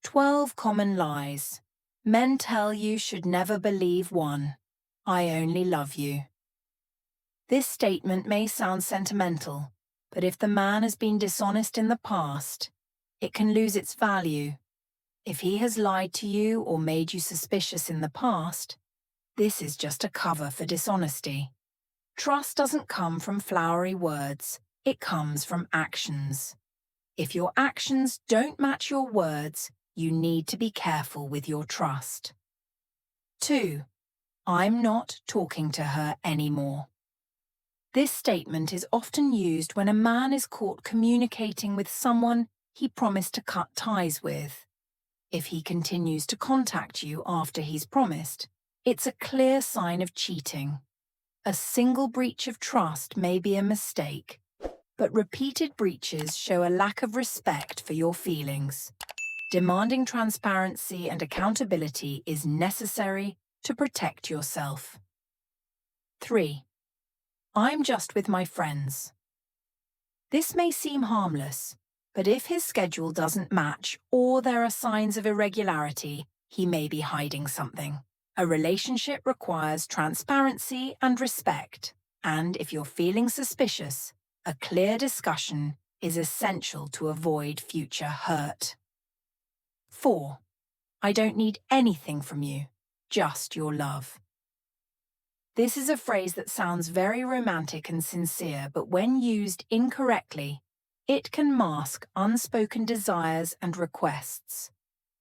12 common lies men tell you should never believe. 1. I only love you. This statement may sound sentimental, but if the man has been dishonest in the past, it can lose its value. If he has lied to you or made you suspicious in the past, this is just a cover for dishonesty. Trust doesn't come from flowery words, it comes from actions. If your actions don't match your words, you need to be careful with your trust. 2. I'm not talking to her anymore. This statement is often used when a man is caught communicating with someone he promised to cut ties with. If he continues to contact you after he's promised, it's a clear sign of cheating. A single breach of trust may be a mistake, but repeated breaches show a lack of respect for your feelings. Demanding transparency and accountability is necessary to protect yourself. 3. I'm just with my friends. This may seem harmless, but if his schedule doesn't match or there are signs of irregularity, he may be hiding something. A relationship requires transparency and respect, and if you're feeling suspicious, a clear discussion is essential to avoid future hurt. 4. I don't need anything from you, just your love. This is a phrase that sounds very romantic and sincere, but when used incorrectly, it can mask unspoken desires and requests.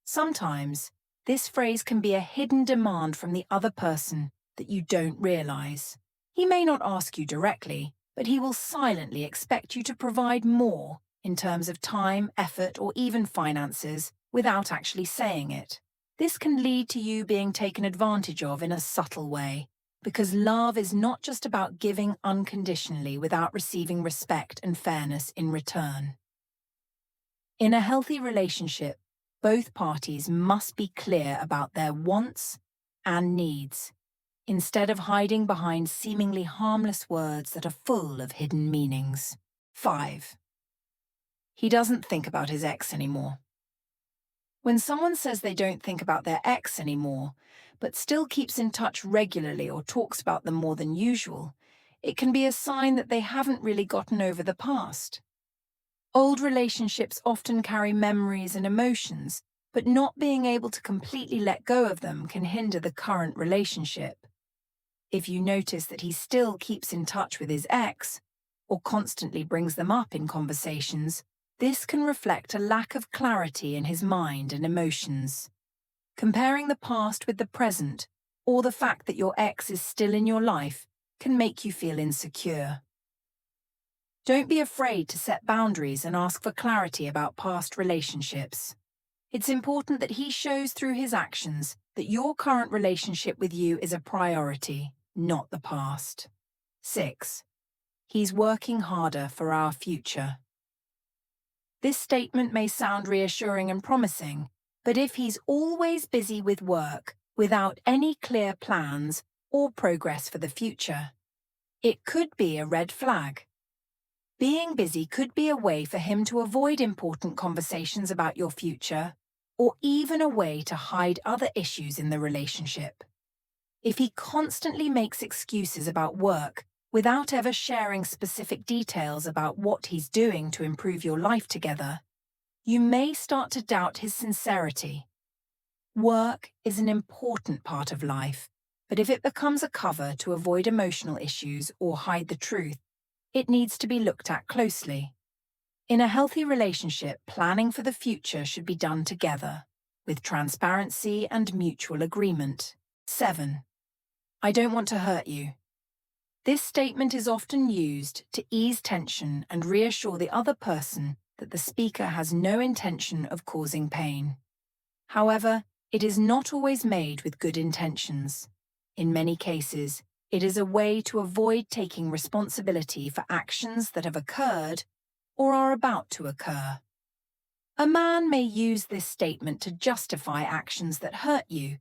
Sometimes, this phrase can be a hidden demand from the other person that you don't realize. He may not ask you directly, but he will silently expect you to provide more in terms of time, effort, or even finances without actually saying it. This can lead to you being taken advantage of in a subtle way, because love is not just about giving unconditionally without receiving respect and fairness in return. In a healthy relationship, both parties must be clear about their wants and needs, instead of hiding behind seemingly harmless words that are full of hidden meanings. 5. He doesn't think about his ex anymore. When someone says they don't think about their ex anymore, but still keeps in touch regularly or talks about them more than usual, it can be a sign that they haven't really gotten over the past. Old relationships often carry memories and emotions, but not being able to completely let go of them can hinder the current relationship. If you notice that he still keeps in touch with his ex, or constantly brings them up in conversations, this can reflect a lack of clarity in his mind and emotions. Comparing the past with the present, or the fact that your ex is still in your life, can make you feel insecure. Don't be afraid to set boundaries and ask for clarity about past relationships. It's important that he shows through his actions that your current relationship with you is a priority, not the past. 6. He's working harder for our future. This statement may sound reassuring and promising, but if he's always busy with work, without any clear plans or progress for the future, it could be a red flag. Being busy could be a way for him to avoid important conversations about your future, or even a way to hide other issues in the relationship. If he constantly makes excuses about work without ever sharing specific details about what he's doing to improve your life together, you may start to doubt his sincerity. Work is an important part of life, but if it becomes a cover to avoid emotional issues or hide the truth, it needs to be looked at closely. In a healthy relationship, planning for the future should be done together, with transparency and mutual agreement. 7. I don't want to hurt you. This statement is often used to ease tension and reassure the other person that the speaker has no intention of causing pain. However, it is not always made with good intentions. In many cases, it is a way to avoid taking responsibility for actions that have occurred or are about to occur. A man may use this statement to justify actions that hurt you,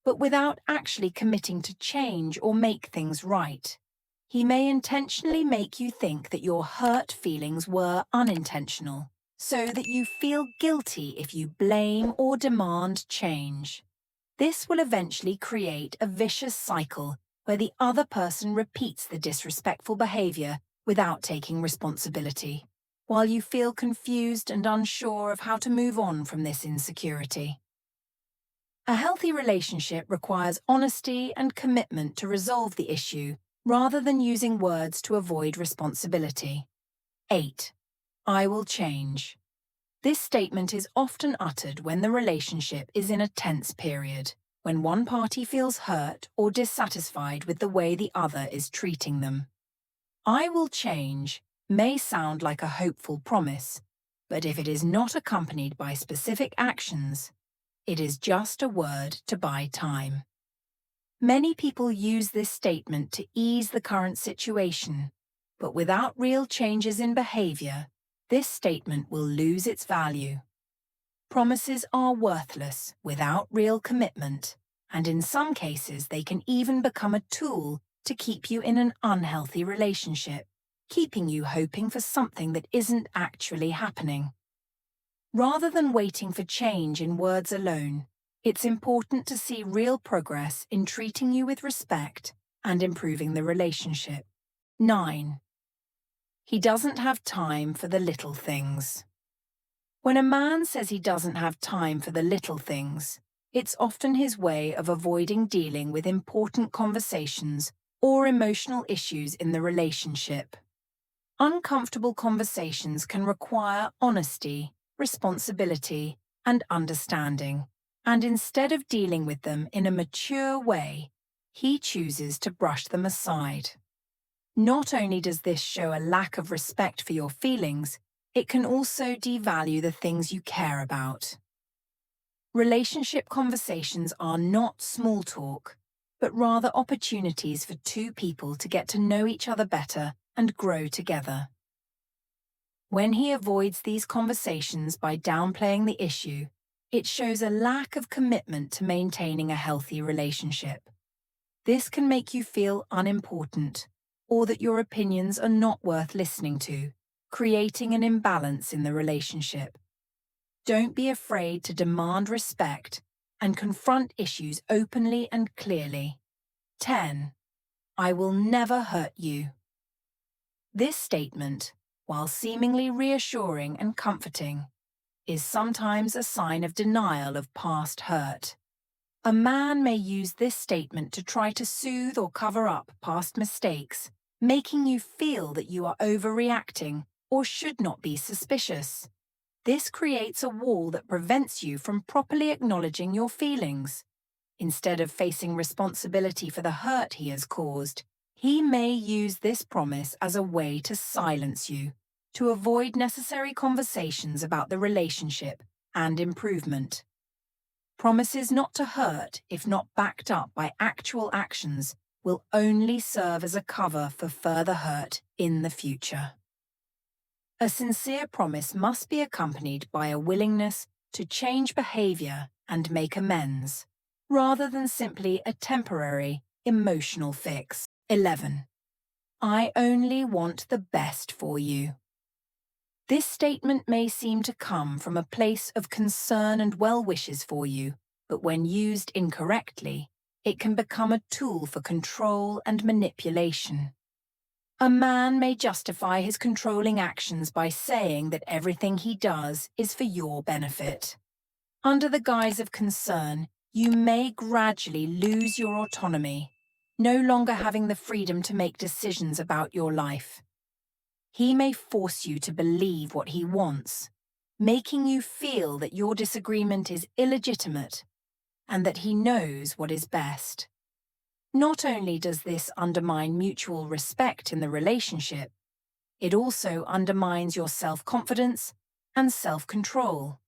but without actually committing to change or make things right. He may intentionally make you think that your hurt feelings were unintentional, so that you feel guilty if you blame or demand change. This will eventually create a vicious cycle where the other person repeats the disrespectful behavior without taking responsibility, while you feel confused and unsure of how to move on from this insecurity. A healthy relationship requires honesty and commitment to resolve the issue rather than using words to avoid responsibility. 8. I will change. This statement is often uttered when the relationship is in a tense period, when one party feels hurt or dissatisfied with the way the other is treating them. I will change may sound like a hopeful promise, but if it is not accompanied by specific actions, it is just a word to buy time. Many people use this statement to ease the current situation, but without real changes in behavior, this statement will lose its value. Promises are worthless without real commitment, and in some cases they can even become a tool to keep you in an unhealthy relationship, keeping you hoping for something that isn't actually happening. Rather than waiting for change in words alone, it's important to see real progress in treating you with respect and improving the relationship. 9. He doesn't have time for the little things. When a man says he doesn't have time for the little things, it's often his way of avoiding dealing with important conversations or emotional issues in the relationship. Uncomfortable conversations can require honesty, responsibility, and understanding, and instead of dealing with them in a mature way, he chooses to brush them aside. Not only does this show a lack of respect for your feelings, it can also devalue the things you care about. Relationship conversations are not small talk, but rather opportunities for two people to get to know each other better and grow together. When he avoids these conversations by downplaying the issue, it shows a lack of commitment to maintaining a healthy relationship. This can make you feel unimportant, or that your opinions are not worth listening to, creating an imbalance in the relationship. Don't be afraid to demand respect and confront issues openly and clearly. 10. I will never hurt you. This statement, while seemingly reassuring and comforting, is sometimes a sign of denial of past hurt. A man may use this statement to try to soothe or cover up past mistakes, making you feel that you are overreacting or should not be suspicious. This creates a wall that prevents you from properly acknowledging your feelings. Instead of facing responsibility for the hurt he has caused, he may use this promise as a way to silence you, to avoid necessary conversations about the relationship and improvement. Promises not to hurt, if not backed up by actual actions, will only serve as a cover for further hurt in the future. A sincere promise must be accompanied by a willingness to change behavior and make amends, rather than simply a temporary, emotional fix. 11. I only want the best for you. This statement may seem to come from a place of concern and well wishes for you, but when used incorrectly, it can become a tool for control and manipulation. A man may justify his controlling actions by saying that everything he does is for your benefit. Under the guise of concern, you may gradually lose your autonomy, no longer having the freedom to make decisions about your life. He may force you to believe what he wants, making you feel that your disagreement is illegitimate and that he knows what is best. Not only does this undermine mutual respect in the relationship, it also undermines your self-confidence and self-control.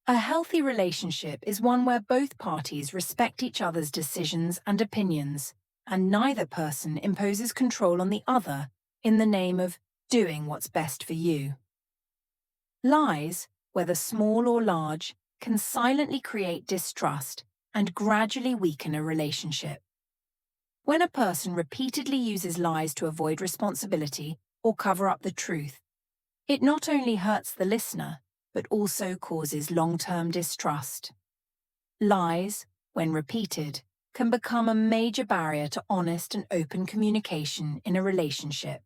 A healthy relationship is one where both parties respect each other's decisions and opinions, and neither person imposes control on the other in the name of doing what's best for you. Lies, whether small or large, can silently create distrust and gradually weaken a relationship. When a person repeatedly uses lies to avoid responsibility or cover up the truth, it not only hurts the listener, but also causes long-term distrust. Lies, when repeated, can become a major barrier to honest and open communication in a relationship.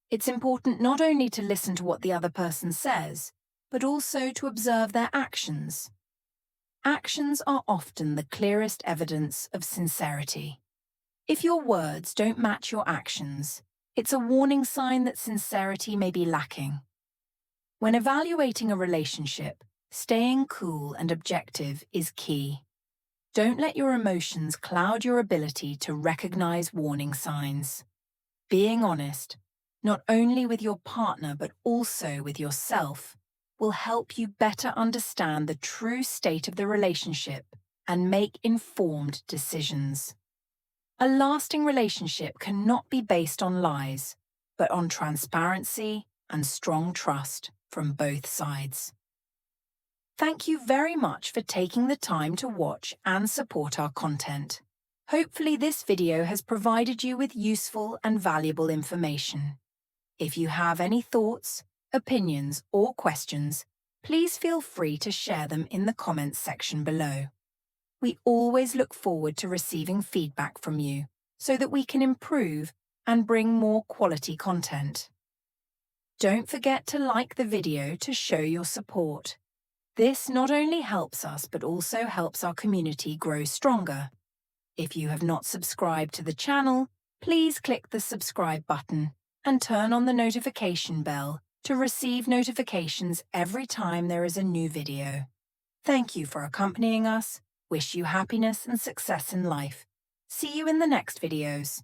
It's important not only to listen to what the other person says, but also to observe their actions. Actions are often the clearest evidence of sincerity. If your words don't match your actions, it's a warning sign that sincerity may be lacking. When evaluating a relationship, staying cool and objective is key. Don't let your emotions cloud your ability to recognize warning signs. Being honest, not only with your partner but also with yourself, will help you better understand the true state of the relationship and make informed decisions. A lasting relationship cannot be based on lies, but on transparency and strong trust from both sides. Thank you very much for taking the time to watch and support our content. Hopefully this video has provided you with useful and valuable information. If you have any thoughts, opinions, or questions, please feel free to share them in the comments section below. We always look forward to receiving feedback from you so that we can improve and bring more quality content. Don't forget to like the video to show your support. This not only helps us but also helps our community grow stronger. If you have not subscribed to the channel, please click the subscribe button and turn on the notification bell to receive notifications every time there is a new video. Thank you for accompanying us. Wish you happiness and success in life. See you in the next videos.